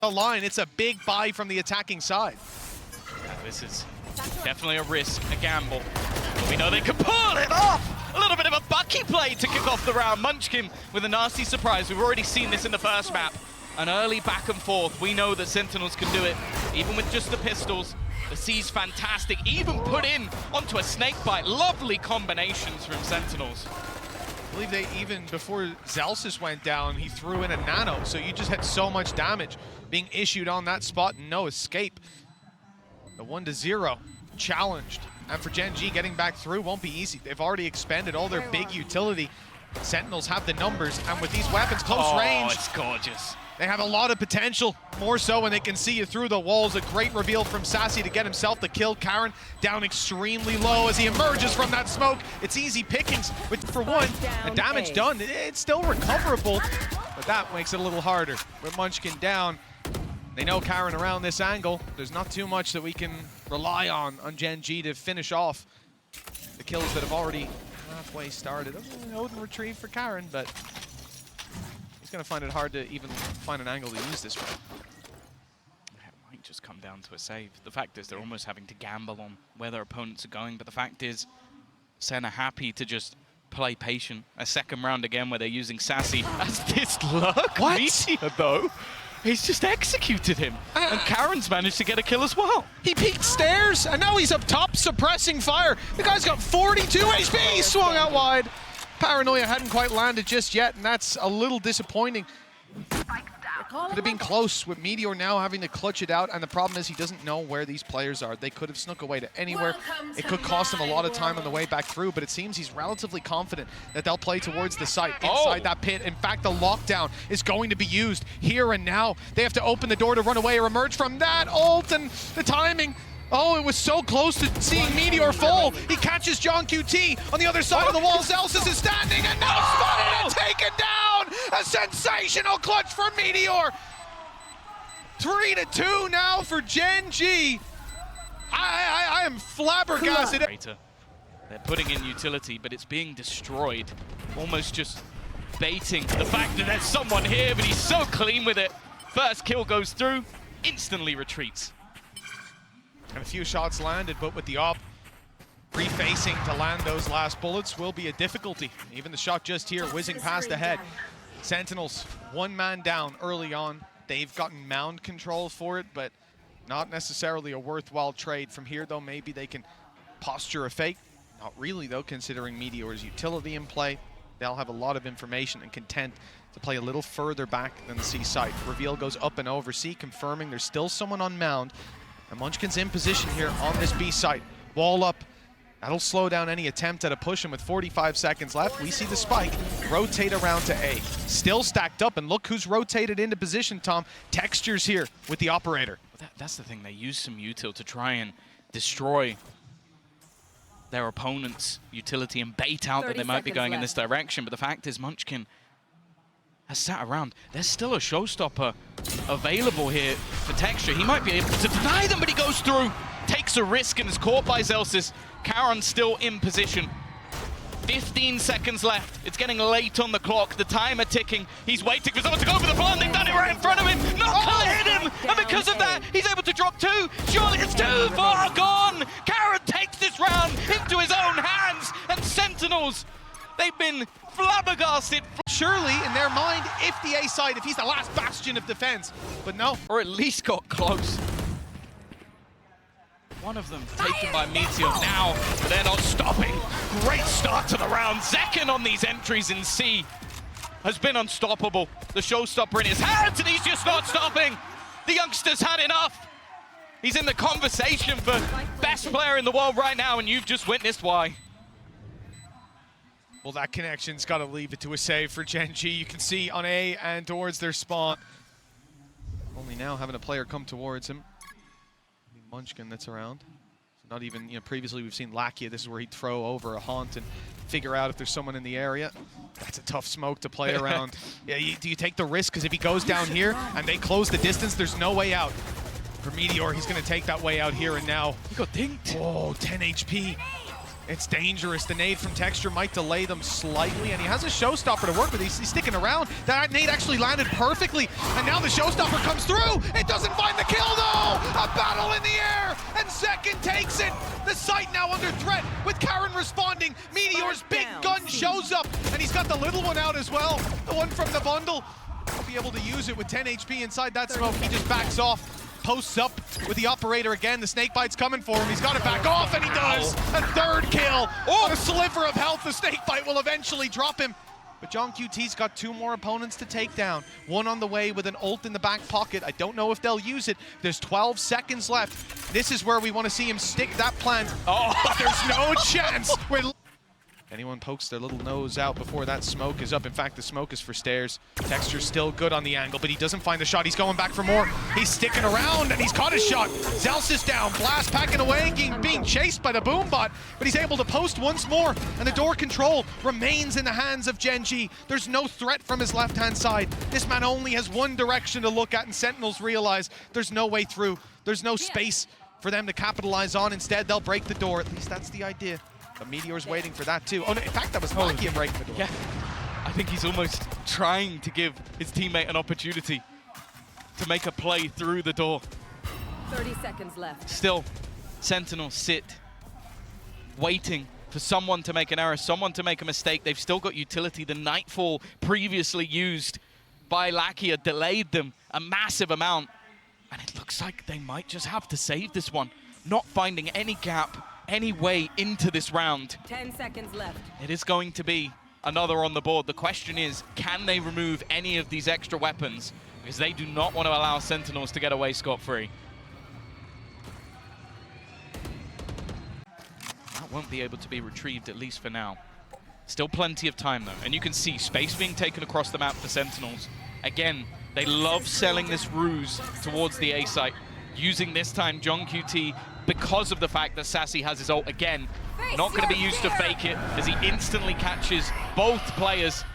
the line. It's a big buy from the attacking side. Yeah, this is definitely a risk, a gamble. But we know they can pull it off! A little bit of a Bucky play to kick off the round. Munchkin with a nasty surprise. We've already seen this in the first map. An early back and forth. We know that Sentinels can do it, even with just the pistols. The C's fantastic, even put in onto a snake bite. Lovely combinations from Sentinels. I believe they even, before Zelsys went down, he threw in a nano, so you just had so much damage being issued on that spot and no escape. The 1-0 challenged. And for Gen.G, getting back through won't be easy. They've already expended all their big utility. Sentinels have the numbers, and with these weapons close range, it's gorgeous. They have a lot of potential, more so when they can see you through the walls. A great reveal from Sassy to get himself the kill. Karin down extremely low as he emerges from that smoke. It's easy pickings for one. And damage done. It's still recoverable, but that makes it a little harder. With Munchkin down, they know Karin around this angle. There's not too much that we can rely on Gen.G to finish off the kills that have already halfway started. Odin retrieve for Karin, but going to find it hard to even find an angle to use this one. It might just come down to a save. The fact is they're almost having to gamble on where their opponents are going, but the fact is Sen are happy to just play patient. A second round again where they're using Sassy as this luck meteor though. He's just executed him, and Karen's managed to get a kill as well. He peeked stairs, and now he's up top suppressing fire. The guy's got 42 HP, he swung out wide. Paranoia hadn't quite landed just yet, and that's a little disappointing. Could have been close with Meteor now having to clutch it out, and the problem is he doesn't know where these players are. They could have snuck away to anywhere. It could cost him a lot of time on the way back through, but it seems he's relatively confident that they'll play towards the site inside that pit. In fact, the lockdown is going to be used here and now. They have to open the door to run away or emerge from that ult, and the timing. Oh, it was so close to seeing Meteor fall. He catches John QT on the other side of the wall. Zelsys is standing and now spotted and taken down. A sensational clutch for Meteor. 3-2 now for Gen.G. I am flabbergasted. They're putting in utility, but it's being destroyed. Almost just baiting the fact that there's someone here, but he's so clean with it. First kill goes through, instantly retreats. And a few shots landed, but with the op refacing to land those last bullets will be a difficulty. Even the shot just here whizzing past the head. Sentinels, one man down early on. They've gotten mound control for it, but not necessarily a worthwhile trade. From here, though, maybe they can posture a fake. Not really, though, considering Meteor's utility in play. They'll have a lot of information and content to play a little further back than the C site. Reveal goes up and over. C confirming there's still someone on mound. And Munchkin's in position here on this B site. Wall up. That'll slow down any attempt at a push, and with 45 seconds left, we see the spike rotate around to A. Still stacked up, and look who's rotated into position, Tom. Textures here with the operator. That's the thing, they use some util to try and destroy their opponent's utility and bait out that they might be going in this direction, but the fact is Munchkin has sat around. There's still a showstopper available here for Texture. He might be able to deny them, but he goes through, takes a risk, and is caught by Zelsys. Karen's still in position. 15 seconds left. It's getting late on the clock. The timer ticking. He's waiting for someone to go for the plant. They've done it right in front of him. Not hit him, and because of that, he's able to drop two. Surely it's too far gone. Karen takes this round into his own hands, and Sentinels, they've been flabbergasted. Surely, in their mind, if the A side, if he's the last bastion of defense, but no. Or at least got close. One of them taken by Meteor now, but they're not stopping. Great start to the round. Zekken on these entries in C has been unstoppable. The showstopper in his hands, and he's just not stopping. The youngster's had enough. He's in the conversation for best player in the world right now, and you've just witnessed why. Well, that connection's got to leave it to a save for Gen.G. You can see on A and towards their spawn. Only now having a player come towards him. Munchkin that's around. So not even, previously we've seen Lakia. This is where he'd throw over a haunt and figure out if there's someone in the area. That's a tough smoke to play around. Yeah, do you take the risk? Because if he goes down here and they close the distance, there's no way out. For Meteor, he's going to take that way out here and now. He got dinked. Oh, 10 HP. It's dangerous. The nade from Texture might delay them slightly, and he has a showstopper to work with. He's sticking around. That nade actually landed perfectly, and now the showstopper comes through. It doesn't find the kill, though! A battle in the air, and Second takes it. The site now under threat with Karen responding. Meteor's big gun shows up, and he's got the little one out as well. The one from the bundle. He'll be able to use it with 10 HP inside that smoke. He just backs off. Posts up with the operator again. The snakebite's coming for him. He's got to back off, and he does. A third kill. Oh, a sliver of health. The snakebite will eventually drop him. But Gen.G's got 2 more opponents to take down. One on the way with an ult in the back pocket. I don't know if they'll use it. There's 12 seconds left. This is where we want to see him stick that plant. Oh, but there's no chance. Anyone pokes their little nose out before that smoke is up. In fact, the smoke is for stairs. Texture's still good on the angle, but he doesn't find the shot. He's going back for more. He's sticking around, and he's caught his shot. Zelsis down, Blast packing away, being chased by the Boombot, but he's able to post once more, and the door control remains in the hands of Gen.G. There's no threat from his left-hand side. This man only has one direction to look at, and Sentinels realize there's no way through. There's no space for them to capitalize on. Instead, they'll break the door. At least that's the idea. But Meteor's waiting for that too. Oh, no, in fact, that was Lakia breaking the door. Yeah, I think he's almost trying to give his teammate an opportunity to make a play through the door. 30 seconds left. Still, Sentinels sit, waiting for someone to make an error, someone to make a mistake. They've still got utility. The Nightfall previously used by Lakia delayed them a massive amount. And it looks like they might just have to save this one, not finding any gap, any way into this round. 10 seconds left. It is going to be another on the board. The question is, can they remove any of these extra weapons? Because they do not want to allow Sentinels to get away scot-free. That won't be able to be retrieved, at least for now. Still plenty of time, though. And you can see space being taken across the map for Sentinels. Again, they love selling this ruse towards the A site. Using this time Gen.G because of the fact that Sassy has his ult again. Not going to be used to fake it as he instantly catches both players.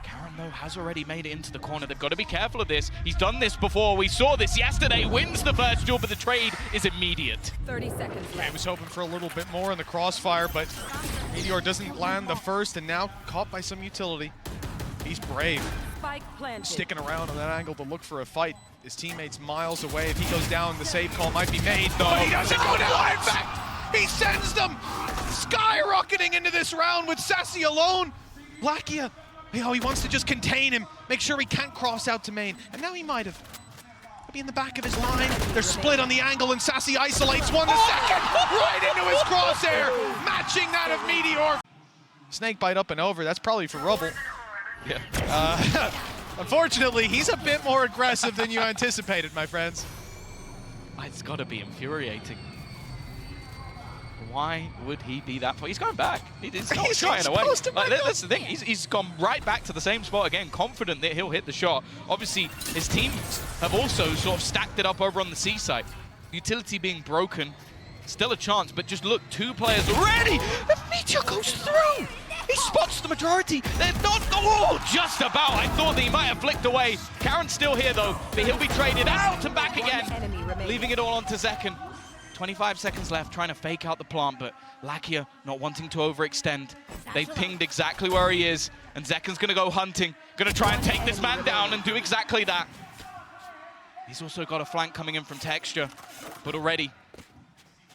Karen, though, has already made it into the corner. They've got to be careful of this. He's done this before. We saw this yesterday. Wins the first duel, but the trade is immediate. 30 seconds left. I was hoping for a little bit more in the crossfire, but Meteor doesn't land the first, and now caught by some utility. He's brave. Spike planted. Sticking around on that angle to look for a fight. His teammate's miles away. If he goes down, the save call might be made. No, but he doesn't go down. In fact, he sends them skyrocketing into this round with Sassy alone. Lakia, he wants to just contain him, make sure he can't cross out to main. And now he might have. He'll be in the back of his line. They're split on the angle, and Sassy isolates one. The second, right into his crosshair, matching that of Meteor. Snakebite up and over. That's probably for Rubble. Yeah. Unfortunately, he's a bit more aggressive than you anticipated, my friends. It's got to be infuriating. Why would he be that far? He's going back. He's not shying away. Like, that's the thing. He's gone right back to the same spot again, confident that he'll hit the shot. Obviously, his teams have also sort of stacked it up over on the C side. Utility being broken. Still a chance, but just look, 2 players already. The Meteor goes through. He spots the majority. They're not, oh, just about. I thought that he might have flicked away. Karen's still here, though, but he'll be traded out and back again, leaving it all onto Zekken. 25 seconds left, trying to fake out the plant, but Lakia not wanting to overextend. They've pinged exactly where he is, and Zekken's going to go hunting, going to try and take this man down and do exactly that. He's also got a flank coming in from Texture, but already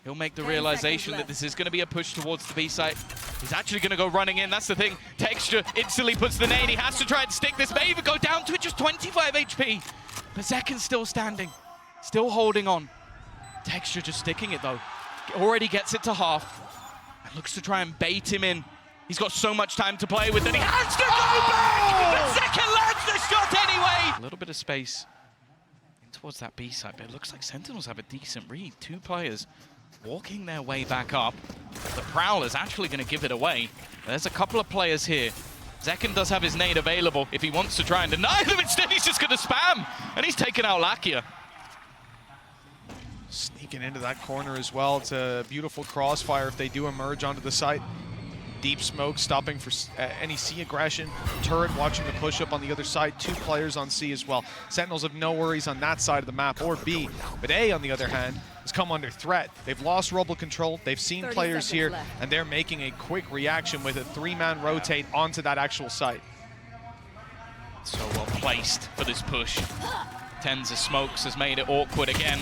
he'll make the realization that this is going to be a push towards the B site. He's actually going to go running in. That's the thing. Texture instantly puts the nade. He has to try and stick this. May even go down to it, just 25 HP. But Zekken's still standing, still holding on. Texture just sticking it, though. Already gets it to half. And looks to try and bait him in. He's got so much time to play with that he has to go back! But Zekken lands the shot anyway! A little bit of space towards that B site, but it looks like Sentinels have a decent read. 2 players walking their way back up. The Prowler's actually going to give it away. There's a couple of players here. Zekken does have his nade available if he wants to try and deny them. Instead, he's just going to spam, and he's taken out Lakia. Sneaking into that corner as well. It's a beautiful crossfire if they do emerge onto the site. Deep smoke stopping for any C aggression. Turret watching the push up on the other side. 2 players on C as well. Sentinels have no worries on that side of the map or B. But A, on the other hand, has come under threat. They've lost Rubble control. They've seen players here, and they're making a quick reaction with a 3-man rotate onto that actual site. So well placed for this push. Tens of smokes has made it awkward again.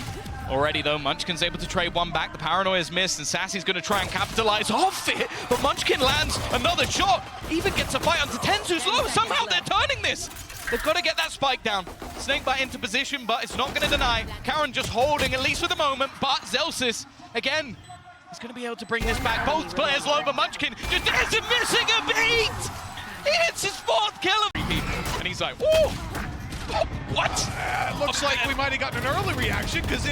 Already though, Munchkin's able to trade one back. The paranoia's missed, and Sassy's going to try and capitalize off it. But Munchkin lands another shot. Even gets a fight onto Tens, who's low. Somehow they're turning this. They've got to get that spike down. Snakebite into position, but it's not going to deny. Karen just holding, at least for the moment. But Zelsis, again, is going to be able to bring this back. Both players low, but Munchkin just isn't missing a beat. He hits his 4th kill of and he's like, whoa. What? Looks like we might have gotten an early reaction, because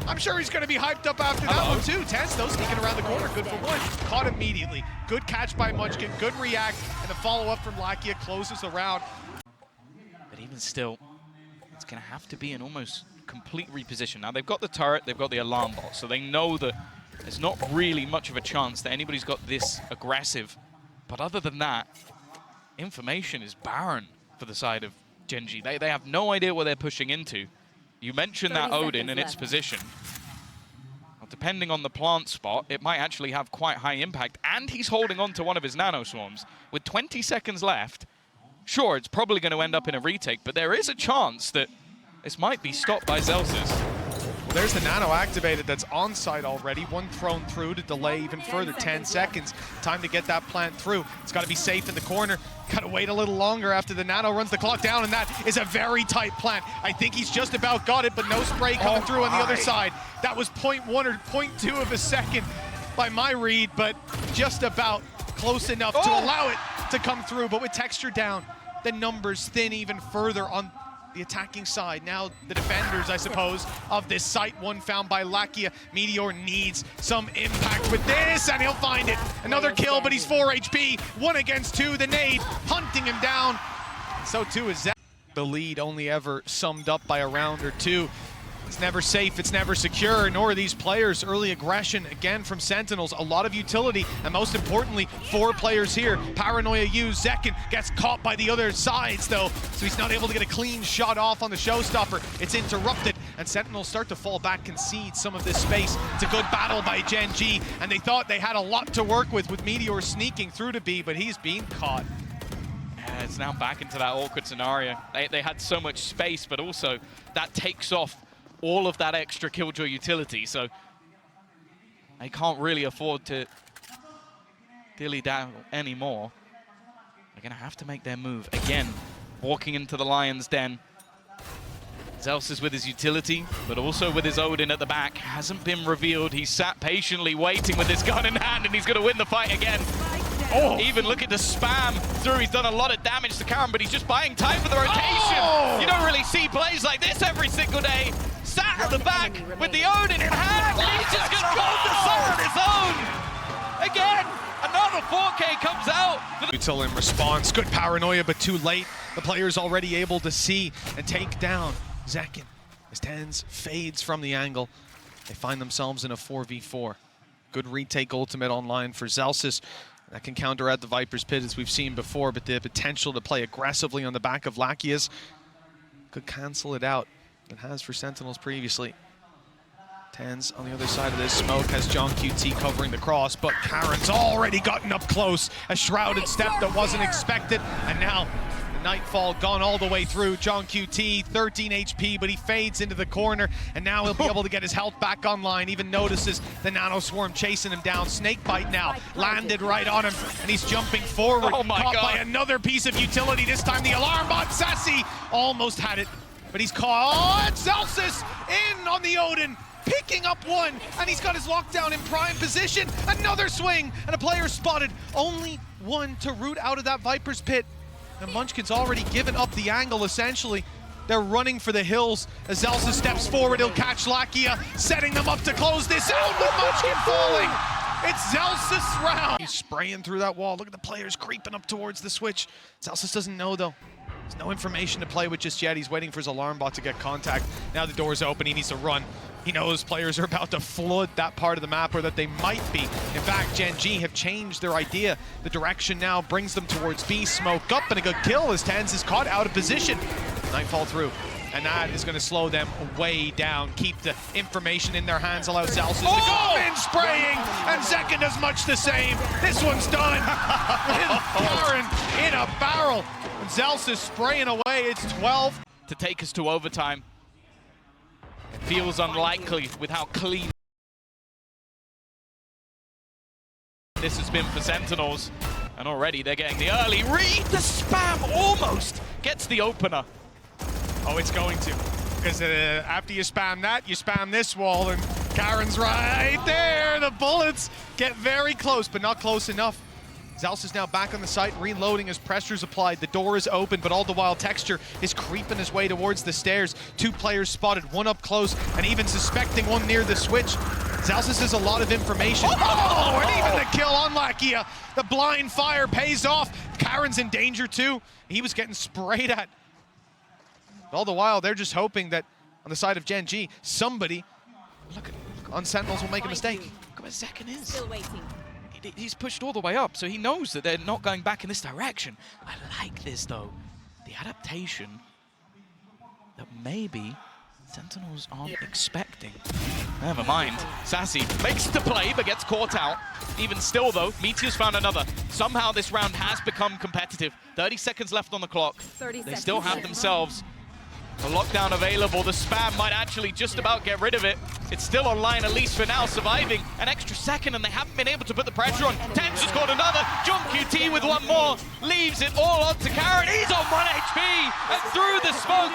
I'm sure he's going to be hyped up after that one too. Tens, though, sneaking around the corner, good for 1. Caught immediately. Good catch by Munchkin, good react, and the follow-up from Lakia closes the round. But even still, it's going to have to be an almost complete reposition. Now, they've got the turret, they've got the alarm bot, so they know that there's not really much of a chance that anybody's got this aggressive. But other than that, information is barren for the side of Gen.G. They have no idea what they're pushing into. You mentioned that Odin and its position. Well, depending on the plant spot, it might actually have quite high impact. And he's holding on to one of his nano swarms. With 20 seconds left, sure, it's probably going to end up in a retake, but there is a chance that this might be stopped by Zelsis. There's the nano activated that's on site already. 1 thrown through to delay even further. 10 seconds. Time to get that plant through. It's got to be safe in the corner. Got to wait a little longer after the nano runs the clock down, and that is a very tight plant. I think he's just about got it, but no spray coming through on the other side. That was 0.1 or 0.2 of a second by my read, but just about close enough to allow it to come through. But with texture down, the numbers thin even further on the attacking side. Now the defenders, I suppose, of this site. 1 found by Lakia. Meteor needs some impact with this, and he'll find it. Another kill, but he's 4 HP. 1 against 2. The nade hunting him down. And so too is Zach. The lead only ever summed up by a round or 2. It's never safe, it's never secure, nor are these players. Early aggression, again, from Sentinels. A lot of utility, and most importantly, 4 players here. Paranoia used, Zekin gets caught by the other sides, though, so he's not able to get a clean shot off on the showstopper. It's interrupted, and Sentinels start to fall back, concede some of this space. It's a good battle by Gen.G, and they thought they had a lot to work with Meteor sneaking through to B, but he's being caught. Yeah, it's now back into that awkward scenario. They had so much space, but also that takes off all of that extra Killjoy utility, so they can't really afford to dilly down anymore. They're gonna have to make their move again. Walking into the Lion's Den. Zelsis with his utility, but also with his Odin at the back. Hasn't been revealed. He's sat patiently waiting with his gun in hand, and he's gonna win the fight again. Oh, even looking to spam through. He's done a lot of damage to Karen, but he's just buying time for the rotation. You don't really see plays like this every single day. Sat at the back with the Odin in hand, and he's just gonna hold the sun on his own. Again, another 4K comes out. Util in response, good paranoia, but too late. The player's already able to see and take down Zekin. As Tens fades from the angle, they find themselves in a 4v4. Good retake ultimate online for Zelsis. That can counteract the Viper's Pit as we've seen before, but the potential to play aggressively on the back of Lakia's could cancel it out. It has for Sentinels previously. Tens on the other side of this smoke has Gen.G covering the cross, but Karen's already gotten up close. A shrouded step that wasn't expected, and now the Nightfall gone all the way through. Gen.G 13 HP, but he fades into the corner, and now he'll be able to get his health back online. Even notices the Nano Swarm chasing him down. Snakebite now landed right on him, and he's jumping forward. Oh my caught God. by another piece of utility. This time the alarm bot, Sassy, almost had it, but he's caught. Oh, it's Zelsis in on the Odin, picking up 1, and he's got his lockdown in prime position. Another swing, and a player spotted. Only 1 to root out of that Viper's Pit. And Munchkin's already given up the angle, essentially. They're running for the hills. As Zelsis steps forward, he'll catch Lakia, setting them up to close this out with Munchkin falling. It's Zelsis' round. He's spraying through that wall. Look at the players creeping up towards the switch. Zelsis doesn't know, though. There's no information to play with just yet. He's waiting for his alarm bot to get contact. Now the door's open, he needs to run. He knows players are about to flood that part of the map, or that they might be. In fact, Gen.G have changed their idea. The direction now brings them towards B. Smoke up, and a good kill as Tens is caught out of position. Nightfall through. And that is going to slow them way down. Keep the information in their hands, allow Zalsis to come in spraying, and Second does much the same. This one's done. Karen in a barrel. And Zalsis spraying away, it's 12. To take us to overtime. It feels unlikely with how clean this has been for Sentinels. And already they're getting the early read. The spam almost gets the opener. Oh, it's going to. Because after you spam that, you spam this wall, and Karen's right there. The bullets get very close, but not close enough. Zalsis is now back on the site, reloading as pressure's applied. The door is open, but all the while Texture is creeping his way towards the stairs. 2 players spotted, 1 up close, and even suspecting 1 near the switch. Zalsis has a lot of information. Oh, and even the kill on Lakia. The blind fire pays off. Karen's in danger too. He was getting sprayed at. All the while, they're just hoping that on the side of Gen.G, somebody look on Sentinels will make a mistake. Look where Second is. Still waiting. He's pushed all the way up, so he knows that they're not going back in this direction. I like this, though. The adaptation that maybe Sentinels aren't expecting. Never mind. Sassy makes the play, but gets caught out. Even still, though, Meteor's found another. Somehow this round has become competitive. 30 seconds left on the clock. 30 They still have seconds. themselves a lockdown available. The spam might actually just about get rid of it. It's still online, at least for now, surviving an extra second, and they haven't been able to put the pressure on. Tens has got another. Gen.G with 1 more. Leaves it all up to Karen. He's on 1 HP, and through the smoke.